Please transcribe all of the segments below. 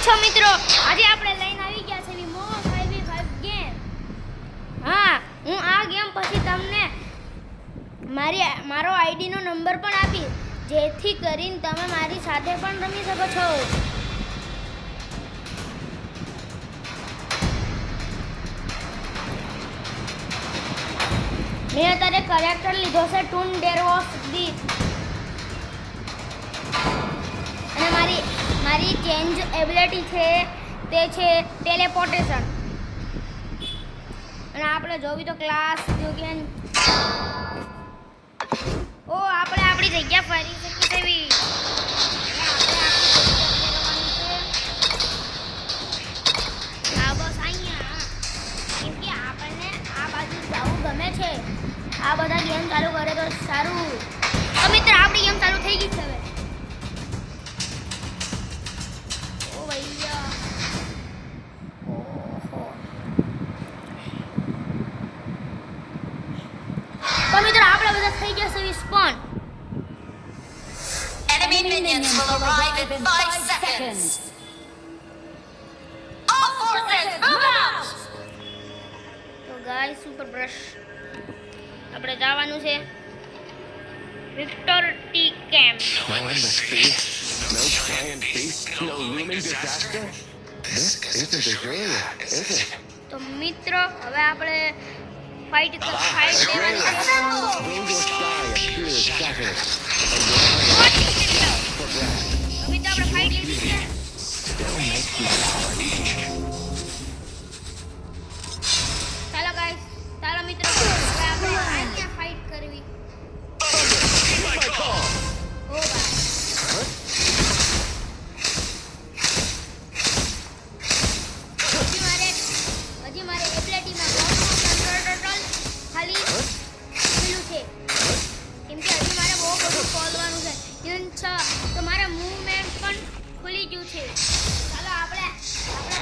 છો મિત્રો? આજે આપણે લઈને આવી ગયા છે મોમો 5v5 ગેમ. હા, હું આ ગેમ પછી તમને મારો આઈડી નો નંબર પણ આપીશ, જેથી કરીને તમે મારી સાથે પણ રમી શકો છો. મેં અત્યારે કેરેક્ટર લીધો છે ટૂન ડેરવોસ દીપ, અને મારી ચેન્જ એબિલિટી છે તે છે ટેલિપોર્ટેશન. અને આપણે જોવી તો ક્લાસ જોગેન ઓ આપણે આપણી જગ્યા ફરી શકીએ તેવી. હા બસ અહીંયા, કેમ કે આપણને આ બાજુ જવું ગમે છે. આ બધા ગેમ ચાલુ કરે તો સારું. તો મિત્ર આપણી ગેમ ચાલુ થઈ ગઈ છે હવે. ઓ ભૈયા, તો મિત્રો આપણે બધા થઈ ગયા છે સ્પોન. Enemy minions will arrive in 5 seconds. All forces, move out! તો ગાઈસ સુપર બ્રશ આપણે જવાનું છે Victor T camp. No embassy, no giant beast, no looming disaster. This isn't Australia, is it? તો મિત્રો હવે આપણે ફાઇટ લેવાની છે. Rainbow sky appears shattered, and હવે તો આપણે ફાઇટ લીધી છે. still makes me ચાલો ગાઈસ, ચાલો મિત્રો હવે આપણે અહીંયા ફાઇટ કરવી. ઓ ભાઈ હજી મારે એબિલિટીમાં કંટ્રોલ ખાલી પેલું છે, કેમ કે હજી મારે બહુ બધું ખોલવાનું છે. ઇવન તો મારે મૂવમેન્ટ પણ ખુલી ગયું છે. ચાલો આપણે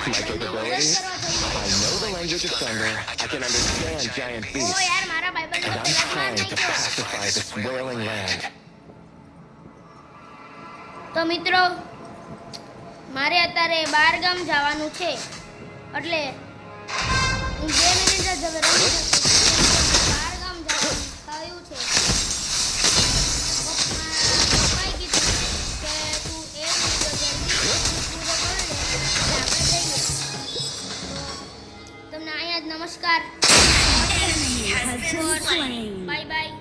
my capabilities. I know the language of thunder. I can understand giant O beasts, યાર મારા ભાઈબંધને and I'm પેલા જ માર trying to નાખ્યો. pacify this wailing land. તો મિત્રો મારે અત્યારે 12 ગામ જવાનું છે, એટલે હું 2 મિનિટ જ હવે રમી શકું. 12 ગામ જવાનું થયું છે. પપ્પાએ કીધું કે તું 1 વિડિયો જલ્દી પૂરો કરી લે એટલે આપણે જઈએ. તો તમને અહીંયા જ નમસ્કાર, બાય બાય.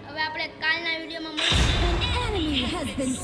હવે આપણે કાલના વિડીયોમાં મળીશું.